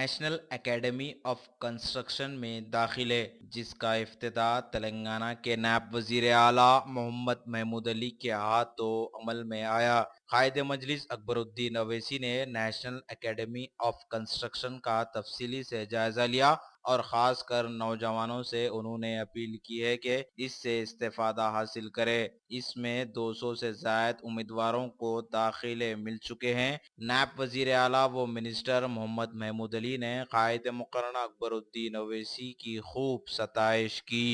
National academy of construction में दाखिले, जिसका इफ्तिताह तेलंगाना के नायब वजीर आला मोहम्मद महमूद अली के हाथों अमल में आया। कायदे मजलिस अकबरुद्दीन ओवैसी ने नेशनल एकेडमी ऑफ कंस्ट्रक्शन का तफसीली से जायजा लिया और खासकर नौजवानों से उन्होंने अपील की है कि इससे इस्तेफादा हासिल करें। इसमें 200 से ज्यादा उम्मीदवारों को दाखिले मिल चुके हैं। नायब वजीर आला व मिनिस्टर मोहम्मद महमूद अली ने कायदे मुकर्रर अकबरुद्दीन ओवैसी की खूब सताइश की।